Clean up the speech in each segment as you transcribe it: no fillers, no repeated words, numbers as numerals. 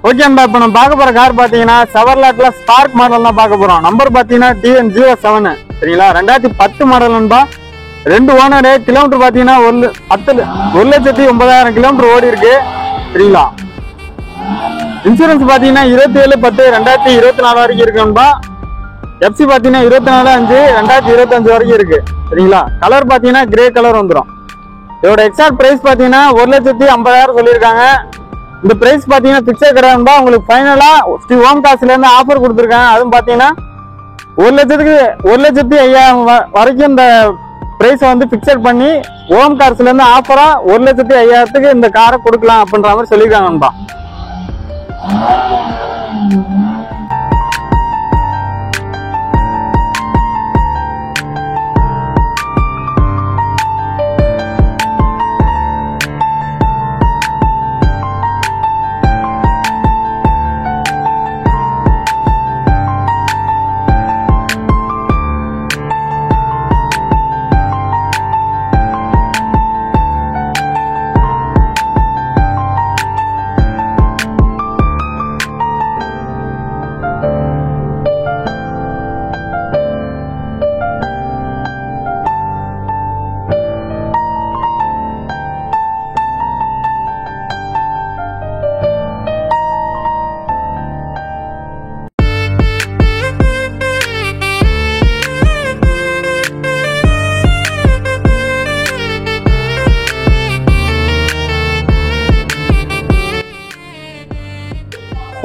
Okay நண்பா, இப்போ நம்ம பார்க்க போற கார் பாத்தீங்கன்னா செவர்லெட்ல ஸ்பார்க் மாடல் தான் பார்க்க போறோம். நம்பர் பாத்தீங்கன்னா TN07 சரிங்களா, 2010 மாடல் நண்பா. 2 ஓனர், கிலோமீட்டர் பாத்தீங்கன்னா 1,09,000 கிலோமீட்டர் ஓடி இருக்கு சரிங்களா. இன்சூரன்ஸ் பாத்தீங்கன்னா 27/10/2024 வரைக்கும் இருக்கு நண்பா. FC பாத்தீங்கன்னா 24/5/2025 வரைக்கும் இருக்கு சரிங்களா. கலர் பாத்தீங்கன்னா கிரே கலர் வந்துடும். இதோட எக்ஸாக்ட் பிரைஸ் பாத்தீங்கன்னா 1,50,000 சொல்லியிருக்காங்க. இந்த பிரைஸ் பாத்தீங்கன்னா பிக்சர் கிடையாதுபா. உங்களுக்கு ஃபைனலா ஸ்ரீ ஓம் காசுல இருந்து ஆஃபர் கொடுத்துருக்காங்க. அதுவும் பாத்தீங்கன்னா 1,05,000 வரைக்கும் இந்த பிரைஸ் வந்து பிக்சர் பண்ணி ஓம் காசுல இருந்து ஆஃபரா 1,05,000 இந்த காரை கொடுக்கலாம் அப்படின்ற மாதிரி சொல்லியிருக்காங்க நண்பா.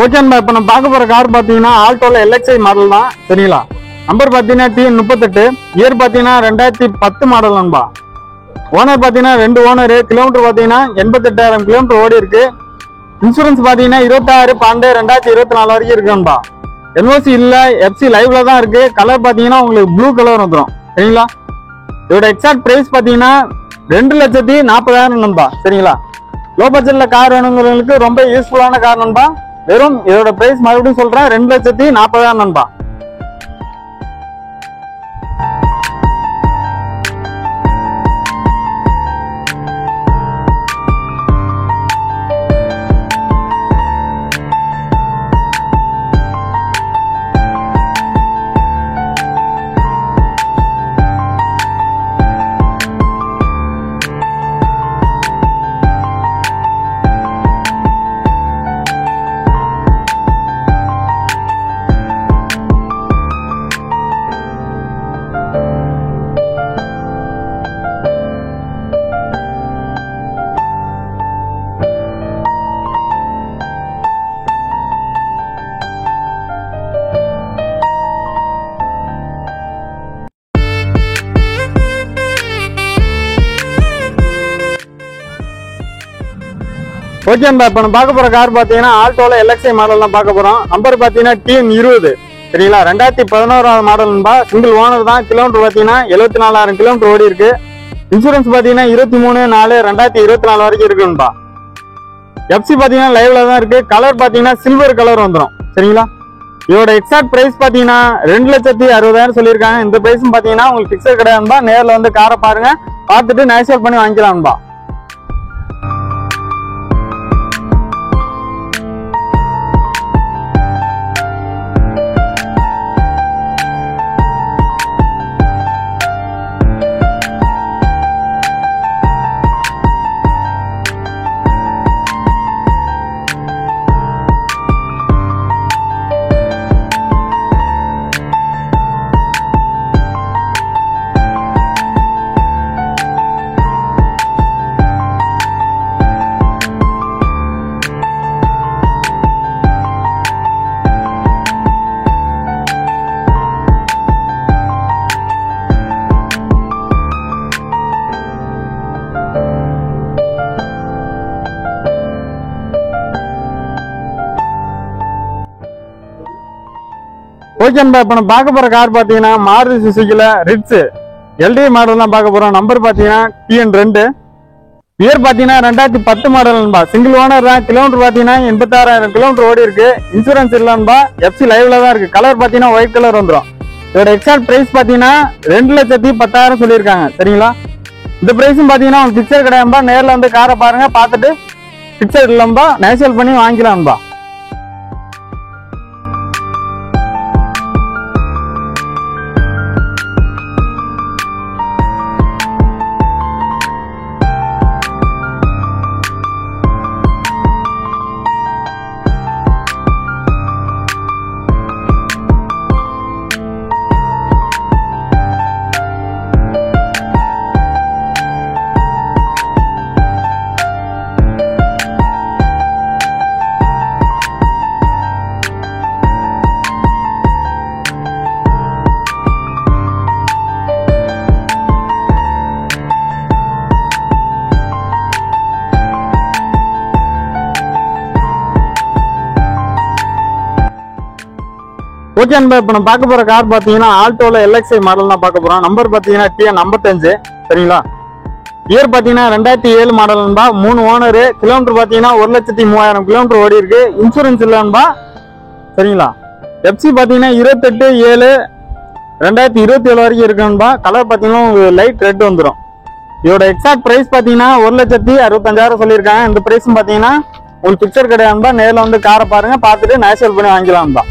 ஓகே நண்பா, இப்போ நம்ம பார்க்க போற கார் பாத்தீங்கன்னா ஆல்டோல LXi மாடல் தான் சரிங்களா. நம்பர் பாத்தீங்கன்னா TN38, இயர் பாத்தீங்கன்னா 2010 மாடல் நண்பா. ஓனர் பாத்தீங்கன்னா 2 ஓனர், கிலோமீட்டர் பாத்தீங்கன்னா 88,000 கிலோமீட்டர் ஓடி இருக்கு. இன்சூரன்ஸ் பாத்தீங்கன்னா 26/12/2024 வரைக்கும் இருக்கு நண்பா. NOC இல்ல, FC லைவ்ல தான் இருக்கு. கலர் பாத்தீங்கன்னா உங்களுக்கு ப்ளூ கலர் வந்துடும் சரிங்களா. இதோட எக்ஸாக்ட் பிரைஸ் பாத்தீங்கன்னா 2,40,000 நண்பா சரிங்களா. லோ பட்ஜெட்ல கார் வேணுங்கிறவங்களுக்கு ரொம்ப யூஸ்ஃபுல்லான கார் நண்பா. வெறும் இதோட பிரைஸ் மறுபடியும் சொல்றேன், 2,40,000 நண்பா. ஓகே நண்பா, இப்போ நம்ம பார்க்க போற கார் பாத்தீங்கன்னா ஆல்டோல LXi மாடல் தான் பார்க்க போறோம். நம்பர் பாத்தீங்கன்னா TN20 சரிங்களா, 2011 மாடல் நண்பா. சிங்கிள் ஓனர் தான். கிலோமீட்டர் பாத்தீங்கன்னா 74,000 கிலோமீட்டர் ஓடி இருக்கு. இன்சூரன்ஸ் பாத்தீங்கன்னா 23/4/2024 வரைக்கும் இருக்கு நண்பா. FC பாத்தீங்கன்னா லைவ்ல தான் இருக்கு. கலர் பாத்தீங்கன்னா சில்வர் கலர் வந்துடும் சரிங்களா. இதோட எக்ஸாக்ட் பிரைஸ் பாத்தீங்கன்னா 2,60,000 சொல்லியிருக்காங்க. இந்த பிரைஸும் பாத்தீங்கன்னா உங்களுக்கு பிக்சர் கிடையாதுபா. நேர்ல வந்து காரை பாருங்க, பார்த்துட்டு நேஷனல் பண்ணி வாங்கிக்கலாம்பா. ஓகே நண்பா, இப்போ நம்ம பார்க்க போற கார் பாத்தீங்கன்னா மாருதி சுசுகில ரிட்ஸ் LD மாடல் தான் பார்க்க போறோம். நம்பர் பாத்தீங்கன்னா TN2, இயர் பாத்தீங்கன்னா 2010 மாடல் நண்பா. சிங்கிள் ஓனர் தான். கிலோமீட்டர் பாத்தீங்கன்னா 86,000 கிலோமீட்டர் ஓடி இருக்கு. இன்சூரன்ஸ் இல்ல நண்பா. FC லைவ்ல தான் இருக்கு. கலர் பாத்தீங்கன்னா ஒயிட் கலர் வந்துடும். இதோட எக்ஸாக்ட் பிரைஸ் பாத்தீங்கன்னா 2,10,000 சொல்லியிருக்காங்க சரிங்களா. இந்த பிரைஸும் பாத்தீங்கன்னா பிக்சர் கிடையாதுபா. நேர்ல வந்து காரை பாருங்க, பார்த்துட்டு பிக்சர் இல்லம்பா நேஷனல் பண்ணி வாங்கிக்கலாம்பா. ஓகே நண்பா, இப்ப நம்ம பார்க்க போற கார் பாத்தீங்கன்னா ஆல்டோல எல்எக்ஸ்ஐ மாடல் தான் பார்க்க போறோம். நம்பர் பாத்தீங்கன்னா TN 55 சரிங்களா. இயர் பாத்தீங்கன்னா 2007 மாடல் நண்பா. 3 ஓனரு. கிலோமீட்டர் பாத்தீங்கன்னா 1,03,000 கிலோமீட்டர் ஓடி இருக்கு. இன்சூரன்ஸ் இல்ல நண்பா சரிங்களா. FC பாத்தீங்கன்னா 28/7/2027 வரைக்கும் இருக்கு நண்பா. கலர் பாத்தீங்கன்னா லைட் ரெட் வந்துடும். இதோட எக்ஸாக்ட் பிரைஸ் பாத்தீங்கன்னா 1,65,000 சொல்லியிருக்காங்க. இந்த பிரைஸ் பாத்தீங்கன்னா உங்களுக்கு பிக்சர் கிடையாது நண்பா. நேரில் வந்து காரை பாருங்க, பார்த்துட்டு நேஷனல் பண்ணி வாங்கிக்கலாம் நண்பா.